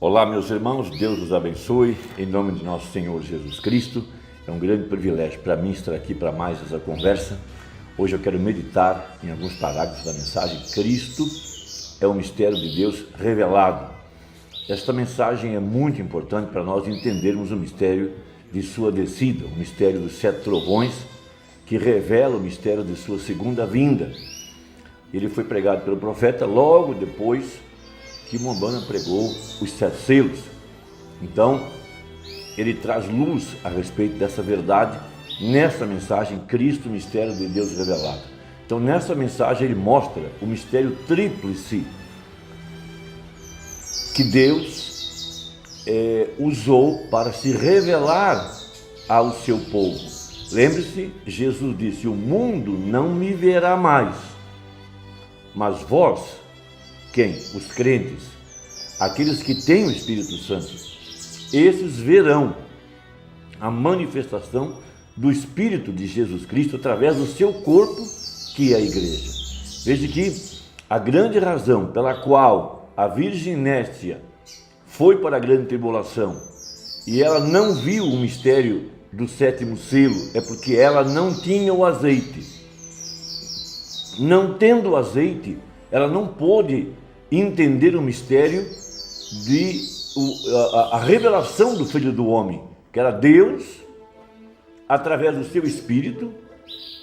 Olá, meus irmãos, Deus os abençoe, em nome de nosso Senhor Jesus Cristo. É um grande privilégio para mim estar aqui para mais essa conversa. Hoje eu quero meditar em alguns parágrafos da mensagem Cristo é o mistério de Deus revelado. Esta mensagem é muito importante para nós entendermos o mistério de sua descida, o mistério dos 7 trovões, que revela o mistério de sua segunda vinda. Ele foi pregado pelo profeta logo depois que Mombana pregou os 7 selos. Então, ele traz luz a respeito dessa verdade nessa mensagem Cristo, mistério de Deus revelado. Então, nessa mensagem ele mostra o mistério tríplice que Deus usou para se revelar ao seu povo. Lembre-se, Jesus disse: o mundo não me verá mais, mas vós, quem? Os crentes, aqueles que têm o Espírito Santo, esses verão a manifestação do Espírito de Jesus Cristo através do seu corpo, que é a igreja. Veja que a grande razão pela qual a Virgem Néstia foi para a grande tribulação e ela não viu o mistério do 7º selo é porque ela não tinha o azeite. Não tendo o azeite, ela não pôde entender o mistério de a revelação do Filho do Homem, que era Deus através do seu Espírito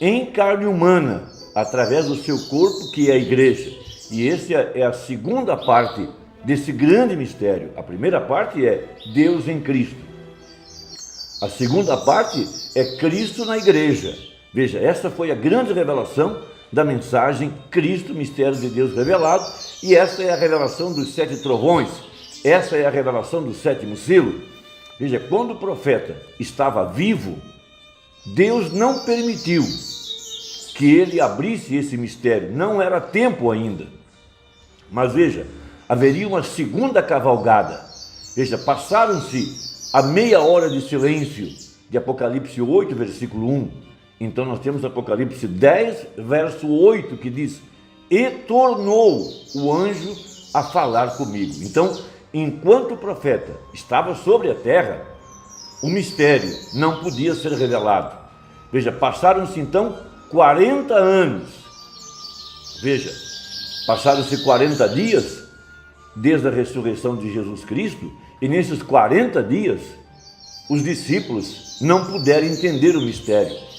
em carne humana, através do seu corpo, que é a igreja. E essa é a segunda parte desse grande mistério. A primeira parte é Deus em Cristo. A segunda parte é Cristo na igreja. Veja, essa foi a grande revelação da mensagem Cristo, mistério de Deus revelado, e essa é a revelação dos 7 trovões, essa é a revelação do 7º selo. Veja, quando o profeta estava vivo, Deus não permitiu que ele abrisse esse mistério, não era tempo ainda. Mas veja, haveria uma segunda cavalgada. Veja, passaram-se a meia hora de silêncio de Apocalipse 8, versículo 1. Então nós temos Apocalipse 10, verso 8, que diz: e tornou o anjo a falar comigo. Então, enquanto o profeta estava sobre a terra, o mistério não podia ser revelado. Veja, passaram-se então 40 anos. Veja, passaram-se 40 dias desde a ressurreição de Jesus Cristo, e nesses 40 dias os discípulos não puderam entender o mistério.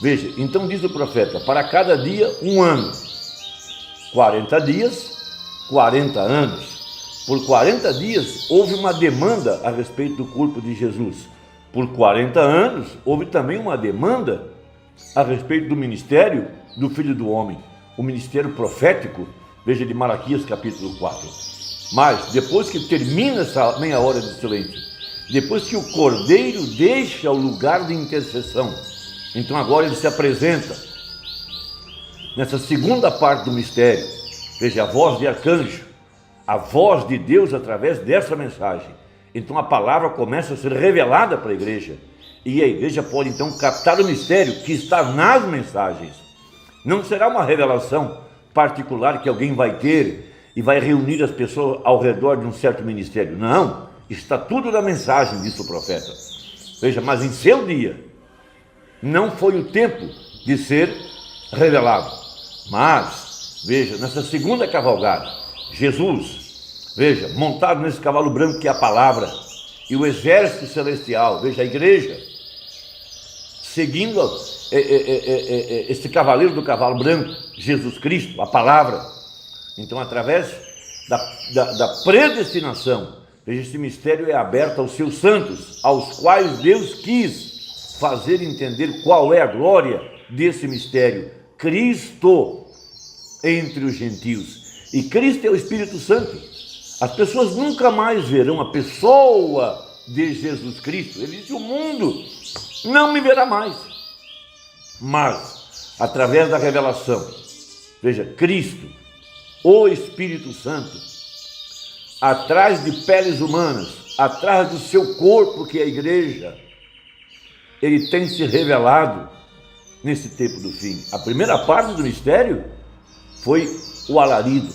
Veja, então diz o profeta: para cada dia 1 ano, 40 dias, 40 anos. Por 40 dias houve uma demanda a respeito do corpo de Jesus. Por 40 anos houve também uma demanda a respeito do ministério do Filho do Homem, o ministério profético. Veja de Malaquias capítulo 4. Mas depois que termina essa meia hora de silêncio, depois que o Cordeiro deixa o lugar de intercessão, então agora ele se apresenta nessa segunda parte do mistério. Veja, a voz de arcanjo, a voz de Deus através dessa mensagem. Então a palavra começa a ser revelada para a igreja, e a igreja pode então captar o mistério que está nas mensagens. Não será uma revelação particular que alguém vai ter e vai reunir as pessoas ao redor de um certo ministério. Não, está tudo na mensagem, disse o profeta. Veja, mas em seu dia não foi o tempo de ser revelado. Mas, veja, nessa segunda cavalgada, Jesus, veja, montado nesse cavalo branco que é a palavra, e o exército celestial, veja, a igreja, seguindo esse cavaleiro do cavalo branco, Jesus Cristo, a palavra. Então, através da predestinação, veja, esse mistério é aberto aos seus santos, aos quais Deus quis fazer entender qual é a glória desse mistério. Cristo entre os gentios. E Cristo é o Espírito Santo. As pessoas nunca mais verão a pessoa de Jesus Cristo. Ele disse: o mundo não me verá mais. Mas, através da revelação, veja, Cristo, o Espírito Santo, atrás de peles humanas, atrás do seu corpo, que é a igreja, ele tem se revelado nesse tempo do fim. A primeira parte do mistério foi o alarido,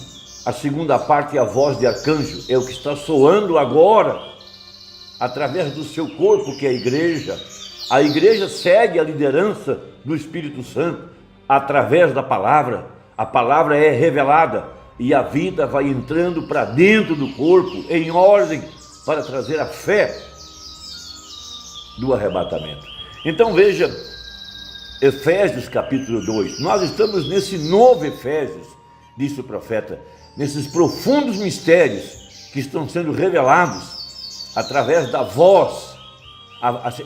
A segunda parte é a voz de arcanjo, é o que está soando agora, através do seu corpo, que é a igreja. A igreja segue a liderança do Espírito Santo, através da palavra. A palavra é revelada e a vida vai entrando para dentro do corpo, em ordem, para trazer a fé do arrebatamento. Então veja, Efésios capítulo 2, nós estamos nesse novo Efésios, disse o profeta, nesses profundos mistérios que estão sendo revelados através da voz,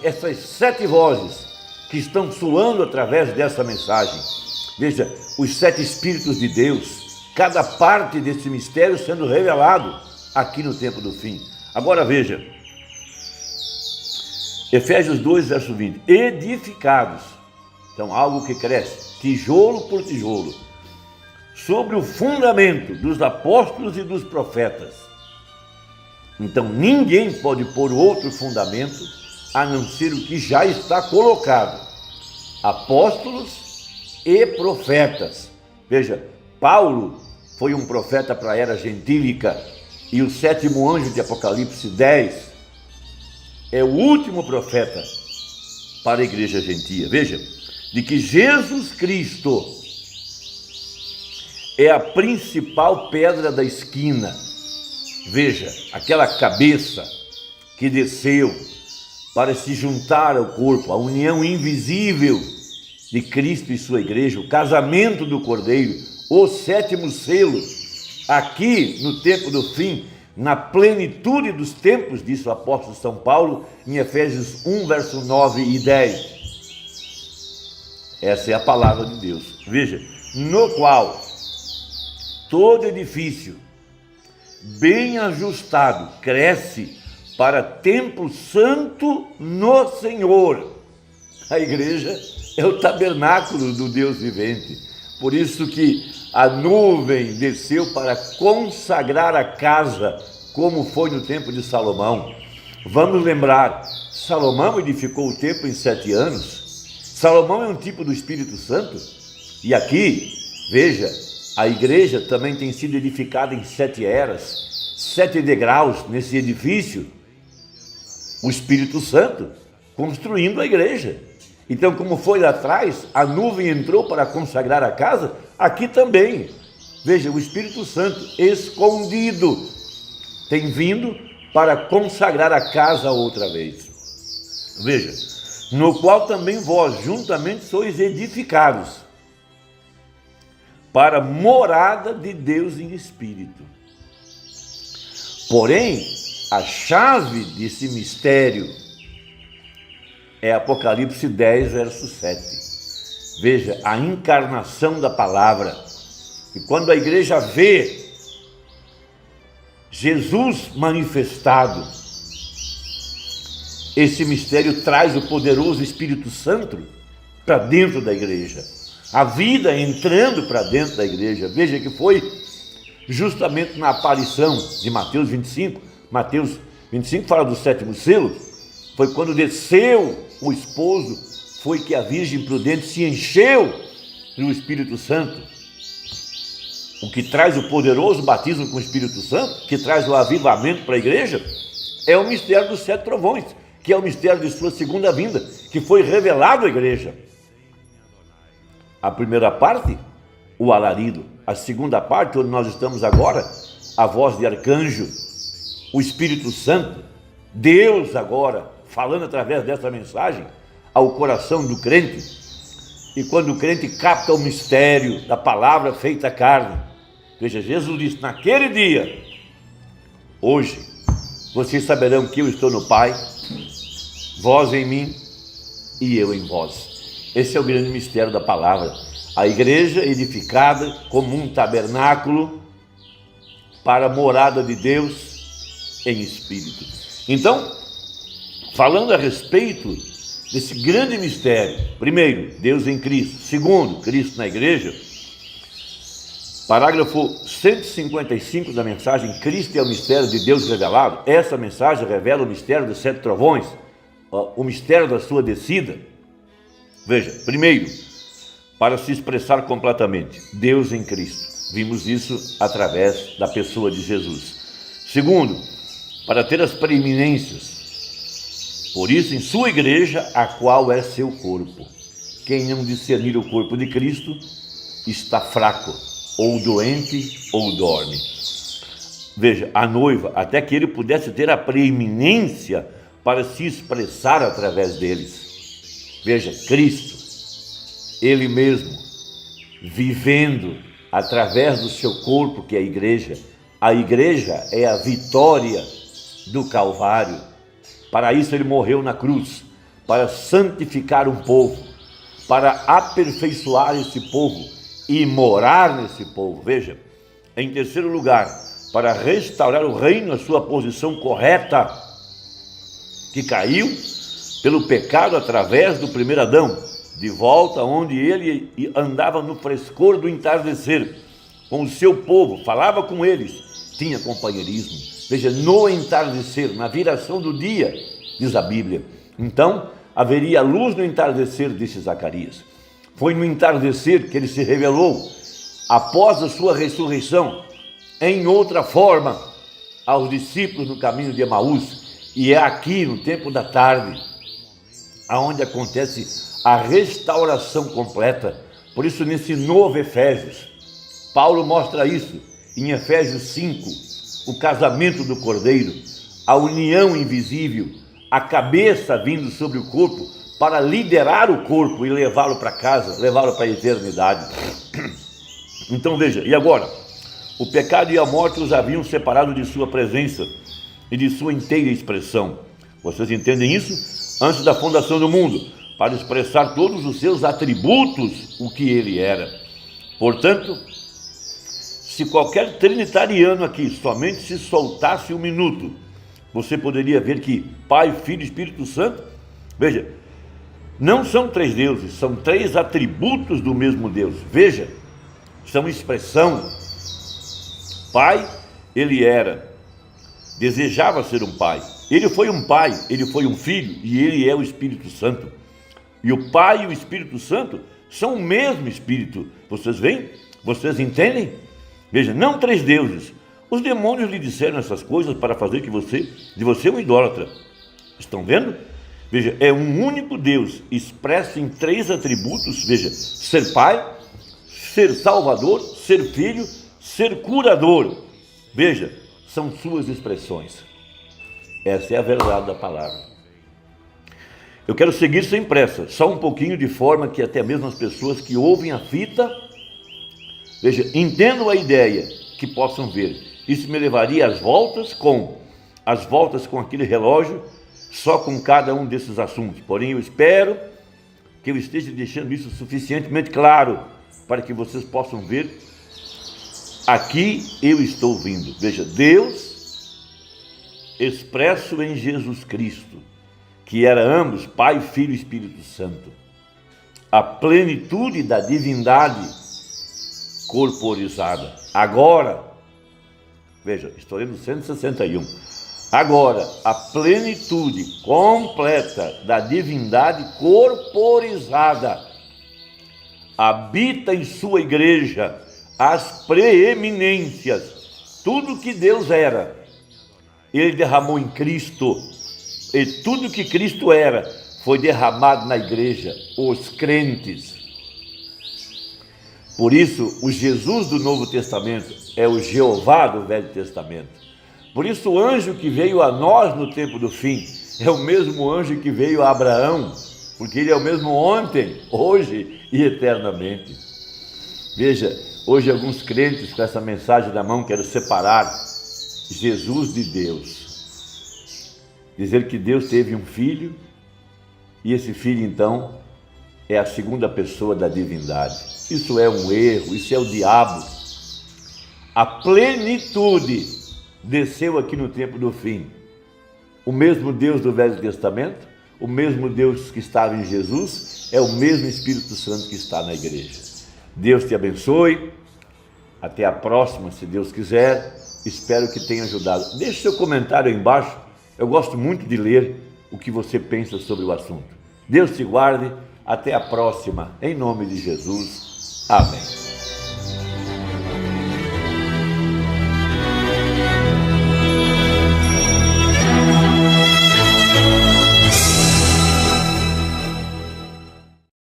essas 7 vozes que estão soando através dessa mensagem. Veja, os 7 Espíritos de Deus, cada parte desse mistério sendo revelado aqui no tempo do fim. Agora veja, Efésios 2, verso 20, edificados, então algo que cresce, tijolo por tijolo, sobre o fundamento dos apóstolos e dos profetas. Então ninguém pode pôr outro fundamento a não ser o que já está colocado, apóstolos e profetas. Veja, Paulo foi um profeta para a era gentílica, e o 7º anjo de Apocalipse 10 é o último profeta para a igreja gentia. Veja, de que Jesus Cristo é a principal pedra da esquina. Veja, aquela cabeça que desceu para se juntar ao corpo, a união invisível de Cristo e sua igreja, o casamento do Cordeiro, o 7º selo, aqui no tempo do fim, na plenitude dos tempos, disse o apóstolo São Paulo, em Efésios 1, verso 9 e 10. Essa é a palavra de Deus. Veja, no qual todo edifício bem ajustado cresce para templo santo no Senhor. A igreja é o tabernáculo do Deus vivente. Por isso que a nuvem desceu para consagrar a casa, como foi no tempo de Salomão. Vamos lembrar, Salomão edificou o templo em 7 anos. Salomão é um tipo do Espírito Santo. E aqui, veja, a igreja também tem sido edificada em 7 eras, 7 degraus nesse edifício. O Espírito Santo construindo a igreja. Então, como foi lá atrás, a nuvem entrou para consagrar a casa, aqui também. Veja, o Espírito Santo escondido tem vindo para consagrar a casa outra vez. Veja, no qual também vós juntamente sois edificados para morada de Deus em Espírito. Porém, a chave desse mistério é Apocalipse 10, verso 7. Veja, a encarnação da palavra. E quando a igreja vê Jesus manifestado, esse mistério traz o poderoso Espírito Santo para dentro da igreja. A vida entrando para dentro da igreja. Veja que foi justamente na aparição de Mateus 25. Mateus 25 fala do 7º selo. Foi quando desceu o esposo, foi que a Virgem prudente se encheu do Espírito Santo. O que traz o poderoso batismo com o Espírito Santo, que traz o avivamento para a igreja, é o mistério dos 7 trovões, que é o mistério de sua segunda vinda, que foi revelado à igreja. A primeira parte, o alarido. A segunda parte, onde nós estamos agora, a voz de arcanjo, o Espírito Santo, Deus agora, falando através dessa mensagem ao coração do crente. E quando o crente capta o mistério da palavra feita carne, veja, Jesus disse, naquele dia, hoje, vocês saberão que eu estou no Pai, vós em mim e eu em vós. Esse é o grande mistério da palavra. A igreja edificada como um tabernáculo para a morada de Deus em espírito. Então, falando a respeito desse grande mistério, primeiro, Deus em Cristo, segundo, Cristo na igreja, parágrafo 155 da mensagem, Cristo é o mistério de Deus revelado. Essa mensagem revela o mistério dos 7 trovões, o mistério da sua descida. Veja, primeiro, para se expressar completamente, Deus em Cristo. Vimos isso através da pessoa de Jesus. Segundo, para ter as preeminências. Por isso, em sua igreja, a qual é seu corpo. Quem não discernir o corpo de Cristo está fraco, ou doente, ou dorme. Veja, a noiva, até que ele pudesse ter a preeminência para se expressar através deles. Veja, Cristo, ele mesmo, vivendo através do seu corpo, que é a igreja. A igreja é a vitória do Calvário. Para isso ele morreu na cruz, para santificar um povo, para aperfeiçoar esse povo e morar nesse povo. Veja, em terceiro lugar, para restaurar o reino à sua posição correta, que caiu pelo pecado através do primeiro Adão, de volta onde ele andava no frescor do entardecer, com o seu povo, falava com eles, tinha companheirismo. Veja, no entardecer, na viração do dia, diz a Bíblia. Então, haveria luz no entardecer, disse Zacarias. Foi no entardecer que ele se revelou, após a sua ressurreição, em outra forma, aos discípulos no caminho de Emaús. E é aqui, no tempo da tarde, aonde acontece a restauração completa. Por isso, nesse novo Efésios, Paulo mostra isso, em Efésios 5, o casamento do Cordeiro, a união invisível, a cabeça vindo sobre o corpo, para liderar o corpo e levá-lo para casa, levá-lo para a eternidade. Então veja, e agora? O pecado e a morte os haviam separado de sua presença e de sua inteira expressão. Vocês entendem isso? Antes da fundação do mundo, para expressar todos os seus atributos, o que ele era. Portanto, se qualquer trinitariano aqui somente se soltasse um minuto, você poderia ver que Pai, Filho e Espírito Santo, veja, não são três deuses, são três atributos do mesmo Deus. Veja, são expressão. Pai, ele era, desejava ser um pai. Ele foi um pai, ele foi um filho e ele é o Espírito Santo. E o Pai e o Espírito Santo são o mesmo Espírito. Vocês veem? Vocês entendem? Veja, não três deuses. Os demônios lhe disseram essas coisas para fazer de você um idólatra. Estão vendo? Veja, é um único Deus expresso em três atributos. Veja, ser Pai, ser Salvador, ser Filho, ser Curador. Veja, são suas expressões. Essa é a verdade da palavra. Eu quero seguir sem pressa, só um pouquinho, de forma que até mesmo as pessoas que ouvem a fita, veja, entendam a ideia, que possam ver. Isso me levaria às voltas com aquele relógio, só com cada um desses assuntos. Porém, eu espero que eu esteja deixando isso suficientemente claro, para que vocês possam ver. Aqui eu estou vindo. Veja, Deus expresso em Jesus Cristo, que era ambos, Pai, Filho e Espírito Santo. A plenitude da divindade corporizada. Agora, veja, estou lendo 161. Agora, a plenitude completa da divindade corporizada habita em sua igreja as preeminências. Tudo que Deus era, ele derramou em Cristo. E tudo que Cristo era foi derramado na igreja, os crentes. Por isso, o Jesus do Novo Testamento é o Jeová do Velho Testamento. Por isso, o anjo que veio a nós no tempo do fim é o mesmo anjo que veio a Abraão, porque ele é o mesmo ontem, hoje e eternamente. Veja, hoje alguns crentes com essa mensagem na mão querem separar Jesus de Deus. Dizer que Deus teve um filho, e esse filho então é a segunda pessoa da divindade. Isso é um erro, isso é o diabo. A plenitude desceu aqui no tempo do fim. O mesmo Deus do Velho Testamento, o mesmo Deus que estava em Jesus, é o mesmo Espírito Santo que está na igreja. Deus te abençoe. Até a próxima, se Deus quiser. Espero que tenha ajudado. Deixe seu comentário aí embaixo. Eu gosto muito de ler o que você pensa sobre o assunto. Deus te guarde. Até a próxima. Em nome de Jesus. Amém.